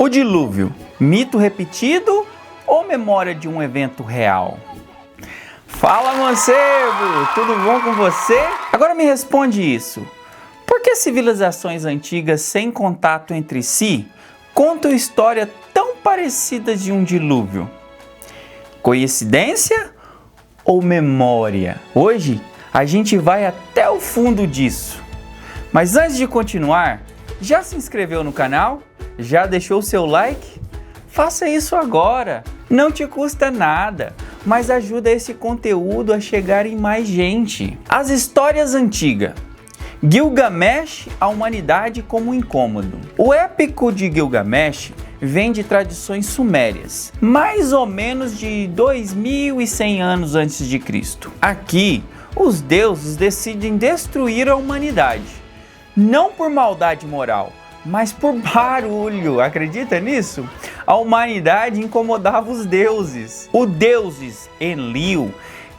O dilúvio, mito repetido ou memória de um evento real? Fala, mancebo! Tudo bom com você? Agora me responde isso. Por que civilizações antigas sem contato entre si contam história tão parecida de um dilúvio? Coincidência ou memória? Hoje a gente vai até o fundo disso. Mas antes de continuar, já se inscreveu no canal? Já deixou o seu like? Faça isso agora! Não te custa nada, mas ajuda esse conteúdo a chegar em mais gente. As histórias antigas. Gilgamesh, a humanidade como incômodo. O épico de Gilgamesh vem de tradições sumérias, mais ou menos de 2100 anos antes de Cristo. Aqui, os deuses decidem destruir a humanidade, não por maldade moral, mas por barulho. Acredita nisso? A humanidade incomodava os deuses. O deuses Enlil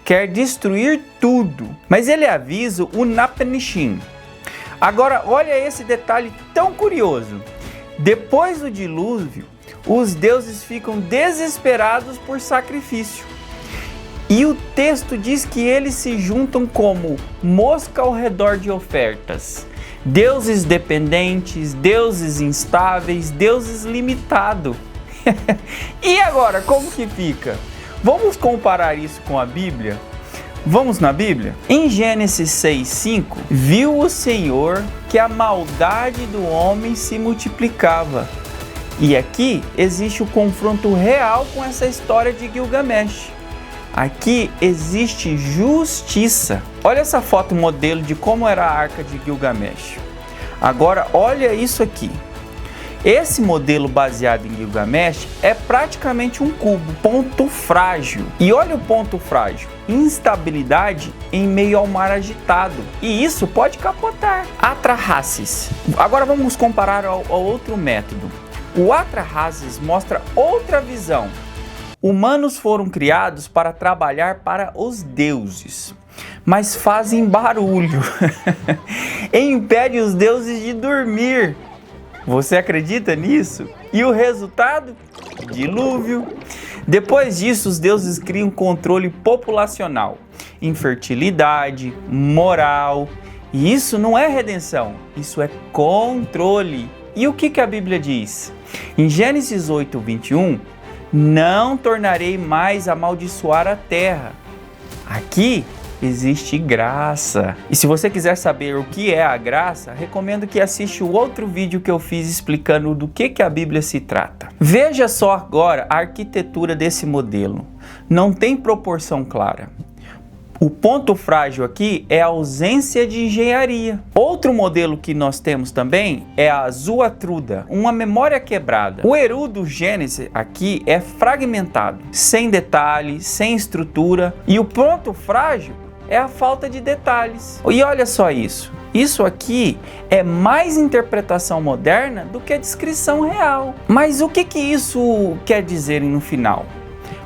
quer destruir tudo, mas ele avisa o Napnishim. Agora, olha esse detalhe tão curioso. Depois do dilúvio, os deuses ficam desesperados por sacrifício. E o texto diz que eles se juntam como mosca ao redor de ofertas. Deuses dependentes, deuses instáveis, deuses limitados. E agora, como que fica? Vamos comparar isso com a Bíblia? Vamos na Bíblia? Em Gênesis 6:5, viu o Senhor que a maldade do homem se multiplicava. E aqui existe o confronto real com essa história de Gilgamesh. Aqui existe justiça. Olha essa foto modelo de como era a arca de Gilgamesh. Agora olha isso aqui. Esse modelo baseado em Gilgamesh é praticamente um cubo, ponto frágil. E olha o ponto frágil, instabilidade em meio ao mar agitado. E isso pode capotar. Atrahasis. Agora vamos comparar ao outro método. O Atrahasis mostra outra visão. Humanos foram criados para trabalhar para os deuses, mas fazem barulho. Impede os deuses de dormir. Você acredita nisso? E o resultado? Dilúvio. Depois disso, os deuses criam controle populacional, infertilidade, moral. E isso não é redenção, isso é controle. E o que a Bíblia diz? Em Gênesis 8:21, não tornarei mais a amaldiçoar a terra. Aqui existe graça. E se você quiser saber o que é a graça, recomendo que assista o outro vídeo que eu fiz explicando do que a Bíblia se trata. Veja só agora a arquitetura desse modelo. Não tem proporção clara. O ponto frágil aqui é a ausência de engenharia. Outro modelo que nós temos também é a Zuatruda, uma memória quebrada. O Eru do Gênesis aqui é fragmentado, sem detalhes, sem estrutura, e o ponto frágil é a falta de detalhes. E olha só isso. Isso aqui é mais interpretação moderna do que a descrição real. Mas o que isso quer dizer no final?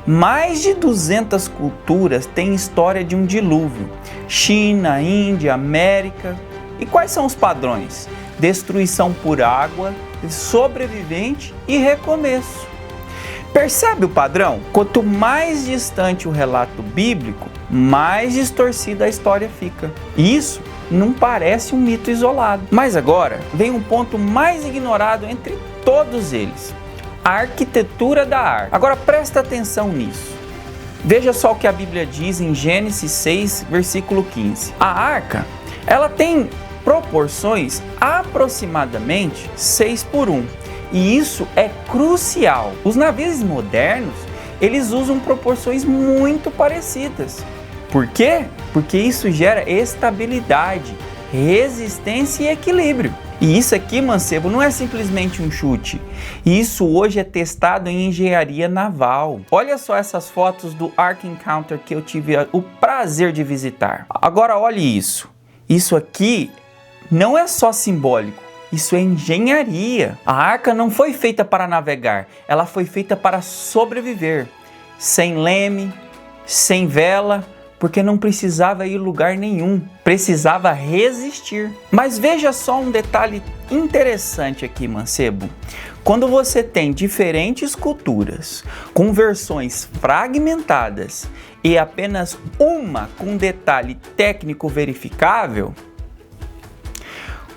Mais de 200 culturas têm história de um dilúvio. China, Índia, América. E quais são os padrões? Destruição por água, sobrevivente e recomeço. Percebe o padrão? Quanto mais distante o relato bíblico, mais distorcida a história fica. Isso não parece um mito isolado. Mas agora vem um ponto mais ignorado entre todos eles. A arquitetura da arca. Agora presta atenção nisso. Veja só o que a Bíblia diz em Gênesis 6, versículo 15. A arca, ela tem proporções aproximadamente 6:1. E isso é crucial. Os navios modernos, eles usam proporções muito parecidas. Por quê? Porque isso gera estabilidade, resistência e equilíbrio. E isso aqui, mancebo, não é simplesmente um chute. Isso hoje é testado em engenharia naval. Olha só essas fotos do Ark Encounter que eu tive o prazer de visitar. Agora olhe isso. Isso aqui não é só simbólico. Isso é engenharia. A arca não foi feita para navegar. Ela foi feita para sobreviver. Sem leme, sem vela, porque não precisava ir lugar nenhum, precisava resistir. Mas veja só um detalhe interessante aqui, mancebo. Quando você tem diferentes culturas com versões fragmentadas e apenas uma com detalhe técnico verificável,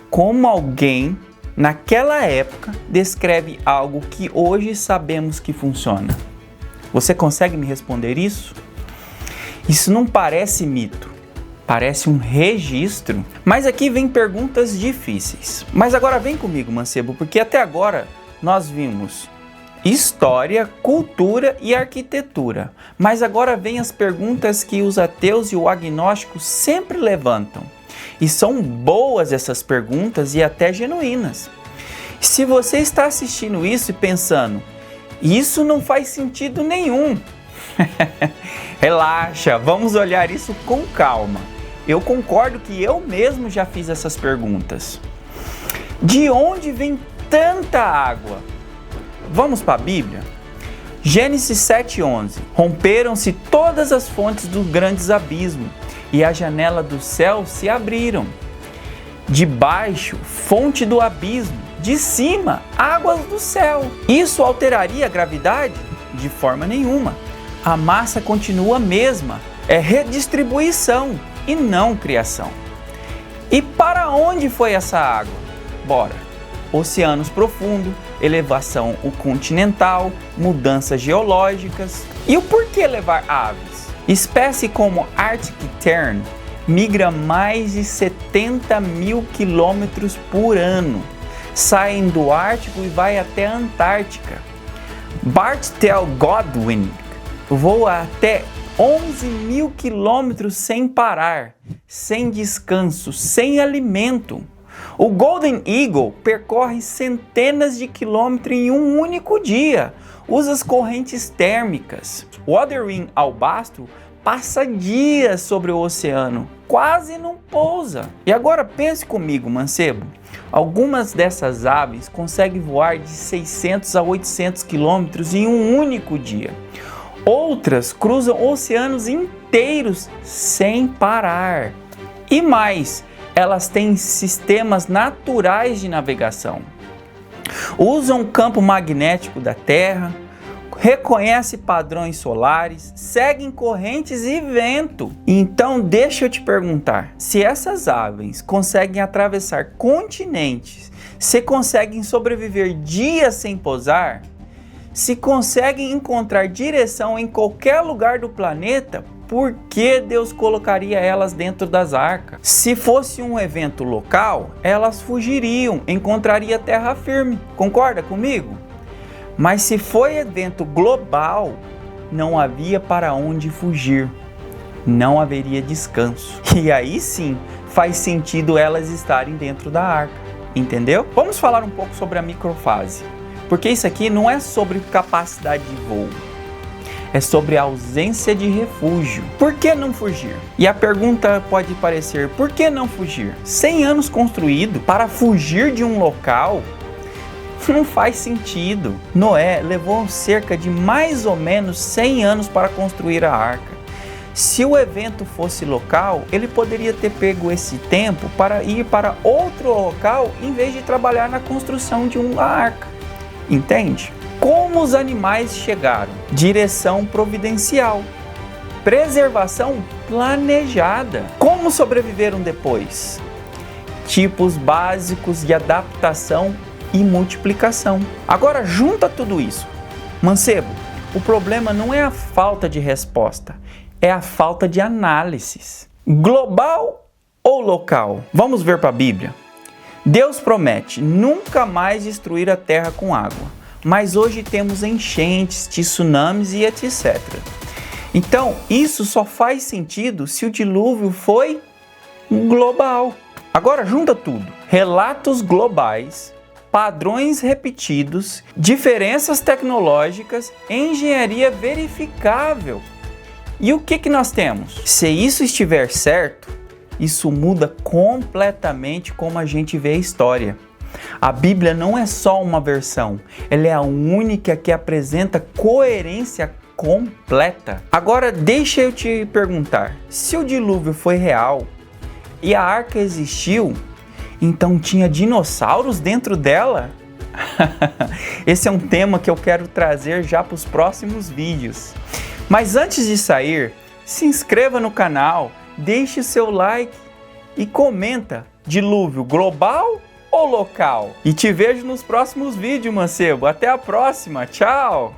como alguém naquela época descreve algo que hoje sabemos que funciona? Você consegue me responder isso? Isso não parece mito, parece um registro. Mas aqui vem perguntas difíceis. Mas agora vem comigo, mancebo, porque até agora nós vimos história, cultura e arquitetura. Mas agora vem as perguntas que os ateus e o agnóstico sempre levantam. E são boas essas perguntas e até genuínas. Se você está assistindo isso e pensando, isso não faz sentido nenhum. Relaxa, vamos olhar isso com calma. Eu concordo que eu mesmo já fiz essas perguntas. De onde vem tanta água? Vamos para a Bíblia? Gênesis 7:11. Romperam-se todas as fontes dos grandes abismos e a janela do céu se abriram. De baixo, fonte do abismo. De cima, águas do céu. Isso alteraria a gravidade? De forma nenhuma. A massa continua a mesma. É redistribuição e não criação. E para onde foi essa água? Bora. Oceanos profundos, elevação continental, mudanças geológicas. E o porquê levar aves? Espécie como Arctic Tern migra mais de 70 mil quilômetros por ano. Saem do Ártico e vai até a Antártica. Bartel Godwin voa até 11 mil quilômetros sem parar, sem descanso, sem alimento. O Golden Eagle percorre centenas de quilômetros em um único dia. Usa as correntes térmicas. O Wuthering Albastro passa dias sobre o oceano, quase não pousa. E agora pense comigo, mancebo. Algumas dessas aves conseguem voar de 600 a 800 quilômetros em um único dia. Outras cruzam oceanos inteiros sem parar. E mais, elas têm sistemas naturais de navegação. Usam o campo magnético da Terra, reconhecem padrões solares, seguem correntes e vento. Então deixa eu te perguntar, se essas aves conseguem atravessar continentes, se conseguem sobreviver dias sem pousar, se conseguem encontrar direção em qualquer lugar do planeta, por que Deus colocaria elas dentro das arcas? Se fosse um evento local, elas fugiriam, encontraria terra firme. Concorda comigo? Mas se foi evento global, não havia para onde fugir. Não haveria descanso. E aí sim, faz sentido elas estarem dentro da arca. Entendeu? Vamos falar um pouco sobre a microfase. Porque isso aqui não é sobre capacidade de voo. É sobre a ausência de refúgio. Por que não fugir? E a pergunta pode parecer, por que não fugir? 100 anos construído para fugir de um local? Não faz sentido. Noé levou cerca de mais ou menos 100 anos para construir a arca. Se o evento fosse local, ele poderia ter pego esse tempo para ir para outro local em vez de trabalhar na construção de uma arca. Entende? Como os animais chegaram? Direção providencial. Preservação planejada. Como sobreviveram depois? Tipos básicos de adaptação e multiplicação. Agora junta tudo isso. Mancebo, o problema não é a falta de resposta, é a falta de análises. Global ou local? Vamos ver para a Bíblia. Deus promete nunca mais destruir a terra com água. Mas hoje temos enchentes, tsunamis e etc. Então, isso só faz sentido se o dilúvio foi global. Agora, junta tudo. Relatos globais, padrões repetidos, diferenças tecnológicas, engenharia verificável. E o que nós temos? Se isso estiver certo, isso muda completamente como a gente vê a história. A Bíblia não é só uma versão, ela é a única que apresenta coerência completa. Agora deixa eu te perguntar, se o dilúvio foi real e a arca existiu, então tinha dinossauros dentro dela? Esse é um tema que eu quero trazer já para os próximos vídeos. Mas antes de sair, se inscreva no canal, deixe seu like e comenta: dilúvio global ou local? E te vejo nos próximos vídeos, mancebo. Até a próxima. Tchau!